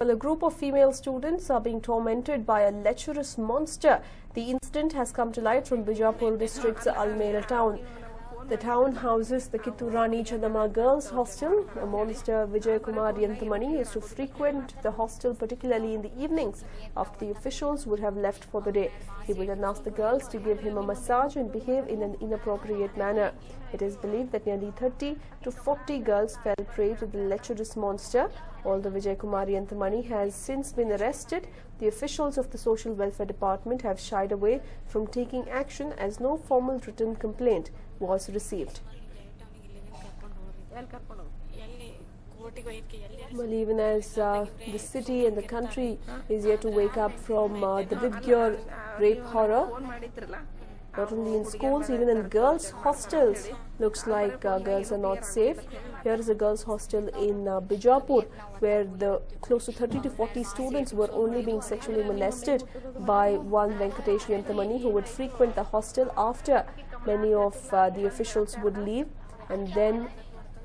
Well, a group of female students are being tormented by a lecherous monster. The incident has come to light from Bijapur district's Almera town. The town houses the Kitturani Chandama Girls Hostel. A monster, Vijay Kumar Yantamani, used to frequent the hostel particularly in the evenings after the officials would have left for the day. He would then ask the girls to give him a massage and behave in an inappropriate manner. It is believed that nearly 30 to 40 girls fell prey to the lecherous monster. Although Vijay Kumar Yantamani has since been arrested, the officials of the Social Welfare Department have shied away from taking action as no formal written complaint was received. Well, even as the city and the country is yet to wake up from the Vidgyur rape horror, not only in schools, even in girls' hostels, looks like girls are not safe. Here is a girls' hostel in Bijapur, where close to 30 to 40 students were only being sexually molested by one Venkatesh Yantamani, who would frequent the hostel after many of the officials would leave and then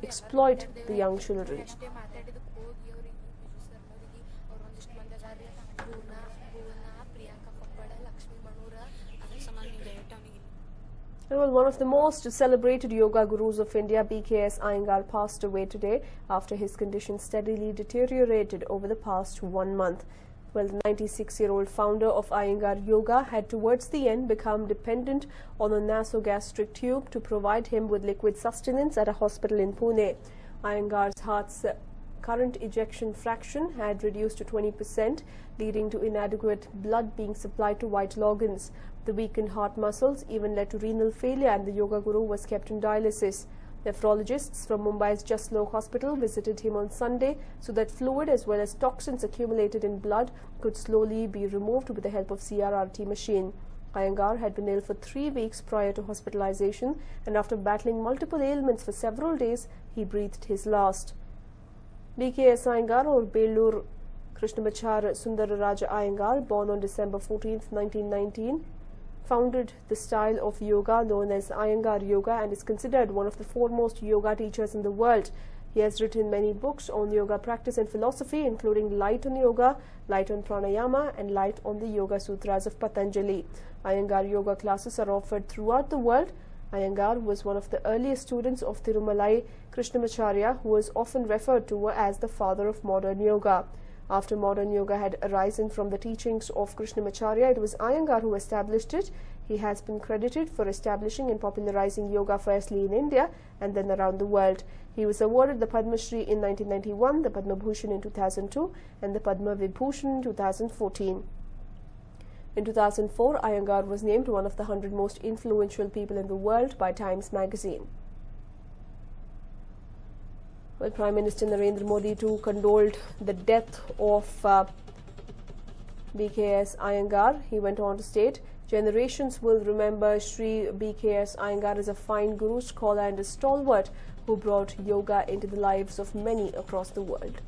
exploit the young children. Well, one of the most celebrated yoga gurus of India, BKS Iyengar, passed away today after his condition steadily deteriorated over the past 1 month. Well, the 96-year-old founder of Iyengar Yoga had towards the end become dependent on a nasogastric tube to provide him with liquid sustenance at a hospital in Pune. Iyengar's heart's current ejection fraction had reduced to 20%, leading to inadequate blood being supplied to vital organs. The weakened heart muscles even led to renal failure, and the yoga guru was kept in dialysis. Nephrologists from Mumbai's Jaslok Hospital visited him on Sunday so that fluid as well as toxins accumulated in blood could slowly be removed with the help of CRRT machine. Iyengar had been ill for 3 weeks prior to hospitalization, and after battling multiple ailments for several days, he breathed his last. BKS Iyengar, or Belur Krishnamachar Sundararaja Iyengar, born on December 14, 1919, founded the style of yoga known as Iyengar Yoga and is considered one of the foremost yoga teachers in the world. He has written many books on yoga practice and philosophy, including Light on Yoga, Light on Pranayama, and Light on the Yoga Sutras of Patanjali. Iyengar yoga classes are offered throughout the world. Iyengar was one of the earliest students of Tirumalai Krishnamacharya, who is often referred to as the father of modern yoga. After modern yoga had arisen from the teachings of Krishnamacharya, it was Iyengar who established it. He has been credited for establishing and popularizing yoga firstly in India and then around the world. He was awarded the Padma Shri in 1991, the Padma Bhushan in 2002, and the Padma Vibhushan in 2014. In 2004, Iyengar was named one of the 100 most influential people in the world by Times magazine. Well, Prime Minister Narendra Modi too condoled the death of BKS Iyengar. He went on to state, generations will remember Sri BKS Iyengar as a fine guru, scholar and a stalwart who brought yoga into the lives of many across the world.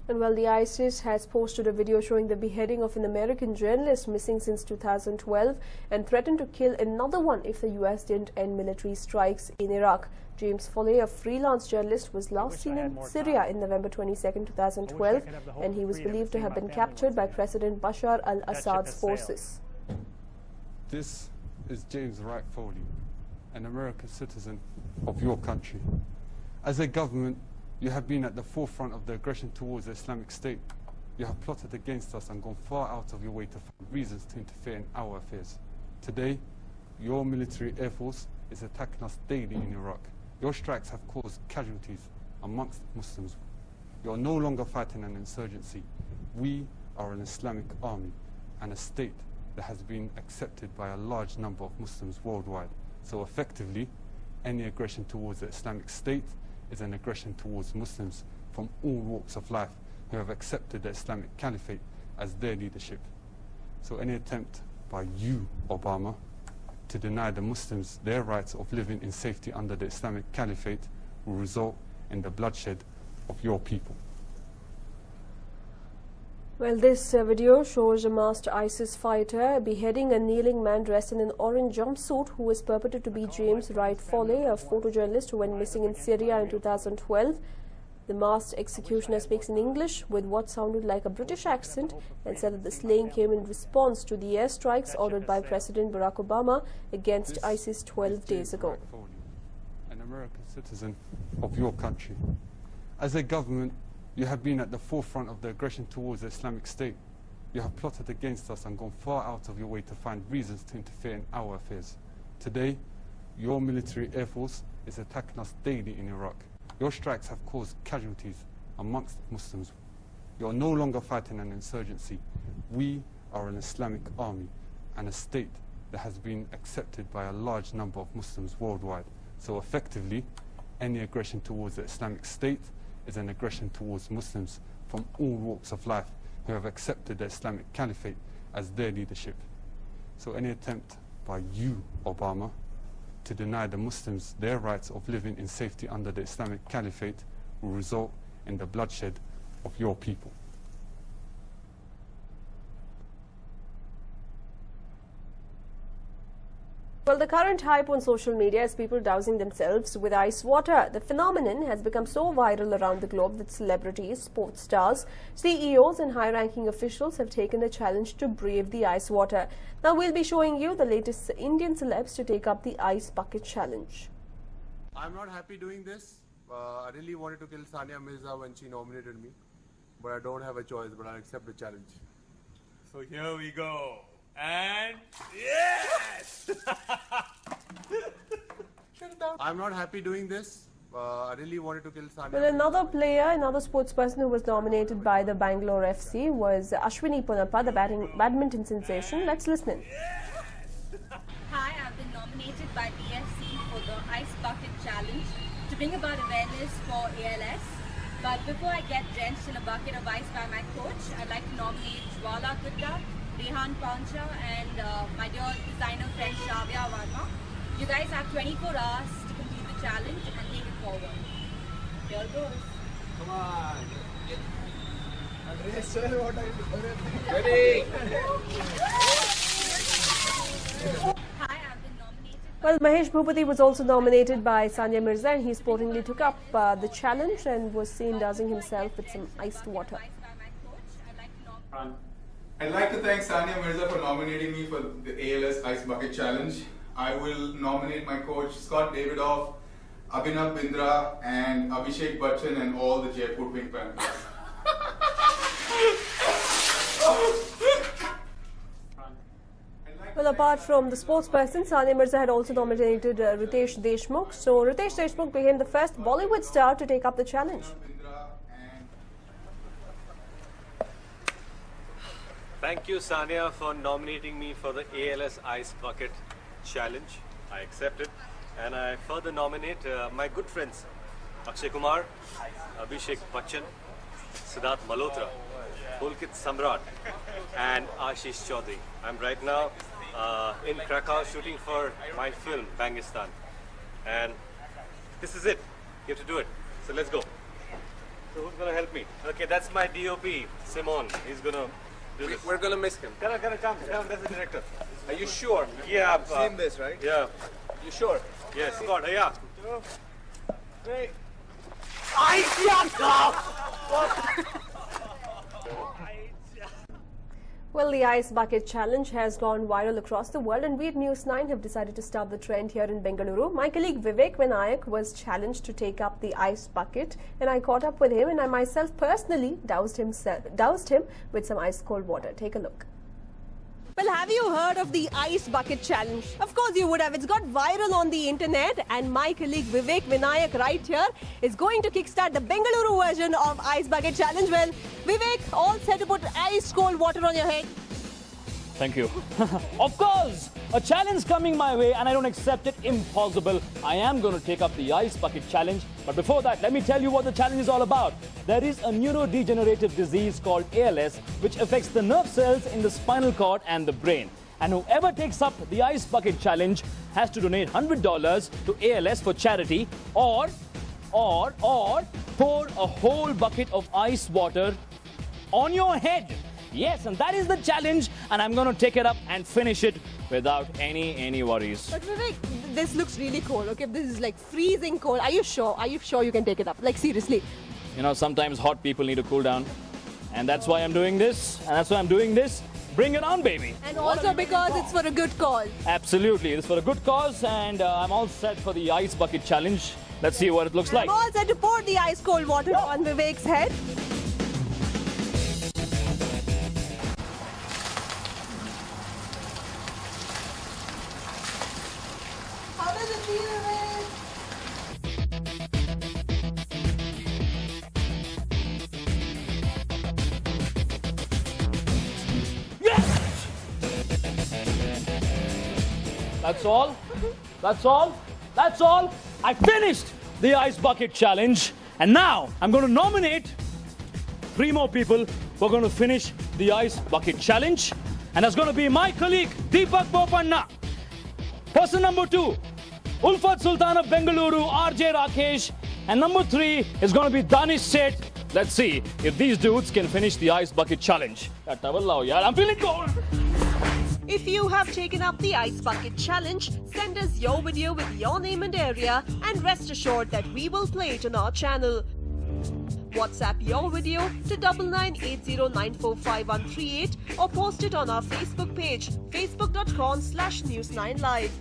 And well, the ISIS has posted a video showing the beheading of an American journalist missing since 2012 and threatened to kill another one if the US didn't end military strikes in Iraq. James Foley, a freelance journalist, was last seen in Syria in November 22, 2012, and he was believed to have been captured by President Bashar al-Assad's forces. This is James Wright Foley, an American citizen of your country. As a government, you have been at the forefront of the aggression towards the Islamic State. You have plotted against us and gone far out of your way to find reasons to interfere in our affairs. Today, your military air force is attacking us daily in Iraq. Your strikes have caused casualties amongst Muslims. You are no longer fighting an insurgency. We are an Islamic army and a state that has been accepted by a large number of Muslims worldwide. So effectively, any aggression towards the Islamic State is an aggression towards Muslims from all walks of life who have accepted the Islamic Caliphate as their leadership. So any attempt by you, Obama, to deny the Muslims their rights of living in safety under the Islamic Caliphate will result in the bloodshed of your people. Well, this video shows a masked ISIS fighter beheading a kneeling man dressed in an orange jumpsuit who is purported to be James Wright Foley, a photojournalist who went missing in Syria in 2012. The masked executioner speaks in English with what sounded like a British accent and said that the slaying came in response to the airstrikes ordered by President Barack Obama against ISIS 12 days ago. An American citizen of your country. As a government, you have been at the forefront of the aggression towards the Islamic State. You have plotted against us and gone far out of your way to find reasons to interfere in our affairs. Today, your military air force is attacking us daily in Iraq. Your strikes have caused casualties amongst Muslims. You are no longer fighting an insurgency. We are an Islamic army and a state that has been accepted by a large number of Muslims worldwide. So effectively, any aggression towards the Islamic State is an aggression towards Muslims from all walks of life who have accepted the Islamic Caliphate as their leadership. So any attempt by you, Obama, to deny the Muslims their rights of living in safety under the Islamic Caliphate will result in the bloodshed of your people. Well, the current hype on social media is people dousing themselves with ice water. The phenomenon has become so viral around the globe that celebrities, sports stars, CEOs and high-ranking officials have taken the challenge to brave the ice water. Now we'll be showing you the latest Indian celebs to take up the ice bucket challenge. I'm not happy doing this. I really wanted to kill Sania Mirza when she nominated me, but I don't have a choice, but I'll accept the challenge. So here we go. And yes! I'm not happy doing this. I really wanted to kill Sania. Well, another player, another sportsperson who was nominated by the Bangalore FC was Ashwini Ponappa, the badminton sensation. Let's listen in. Hi, I've been nominated by BSC for the Ice Bucket Challenge to bring about awareness for ALS. But before I get drenched in a bucket of ice by my coach, I'd like to nominate Jwala Gupta, Rehan Pancha and my dear designer friend Shavya Varma. You guys have 24 hours to complete the challenge and take it forward. Here goes. Come on. Ready? Hi, I've been nominated. Well, Mahesh Bhupati was also nominated by Sania Mirza and he sportingly took up the challenge and was seen dousing himself with some iced water. I'd like to thank Sania Mirza for nominating me for the ALS Ice Bucket Challenge. I will nominate my coach Scott Davidoff, Abhinav Bindra and Abhishek Bachchan and all the Jaipur Pink Panthers. Well, apart from the sportsperson, Sania Mirza had also nominated Ritesh Deshmukh. So Ritesh Deshmukh became the first Bollywood star to take up the challenge. Thank you, Sania, for nominating me for the ALS Ice Bucket Challenge. I accept it. And I further nominate my good friends Akshay Kumar, Abhishek Bachchan, Siddharth Malhotra, Pulkit Samrat and Ashish Chaudhary. I'm right now in Krakow shooting for my film, Bangistan. And this is it. You have to do it. So let's go. So who's going to help me? Okay, that's my DOP, Simon. He's going to do this. We're gonna miss him. Come, that's the director. Are you sure? Yeah. I've seen this, right? Yeah. You sure? Yes. God, yeah. 2, 3. Well, the Ice Bucket Challenge has gone viral across the world and we at News9 have decided to start the trend here in Bengaluru. My colleague Vivek Vinayak was challenged to take up the ice bucket and I caught up with him and I myself personally doused him with some ice cold water. Take a look. Well, have you heard of the Ice Bucket Challenge? Of course you would have. It's got viral on the internet and my colleague Vivek Vinayak right here is going to kickstart the Bengaluru version of Ice Bucket Challenge. Well, Vivek, all set to put ice cold water on your head. Thank you. Of course, a challenge coming my way and I don't accept it. Impossible. I am going to take up the Ice Bucket Challenge. But before that, let me tell you what the challenge is all about. There is a neurodegenerative disease called ALS, which affects the nerve cells in the spinal cord and the brain. And whoever takes up the Ice Bucket Challenge has to donate $100 to ALS for charity or pour a whole bucket of ice water on your head Yes, and that is the challenge, and I'm going to take it up and finish it without any worries. But Vivek, this looks really cold. Okay, this is like freezing cold. Are you sure? Are you sure you can take it up? Like seriously? You know, sometimes hot people need to cool down, and that's why I'm doing this. And that's why I'm doing this. Bring it on, baby. And also because it's for a good cause. Absolutely, it's for a good cause, and I'm all set for the ice bucket challenge. Let's see what it looks like. I'm all set to pour the ice cold water on Vivek's head. How does it feel, Vivek? Yes! That's all. That's all. That's all. I finished the ice bucket challenge, and now I'm going to nominate 3 more people who are going to finish the ice bucket challenge, and that's going to be my colleague Deepak Bopanna. Person number 2, Ulfat Sultan of Bengaluru, RJ Rakesh, and number 3 is going to be Danish Seth. Let's see if these dudes can finish the ice bucket challenge. I'm feeling cold. If you have taken up the Ice Bucket Challenge, send us your video with your name and area, and rest assured that we will play it on our channel. WhatsApp your video to 9980945138 or post it on our Facebook page, facebook.com/News9Live.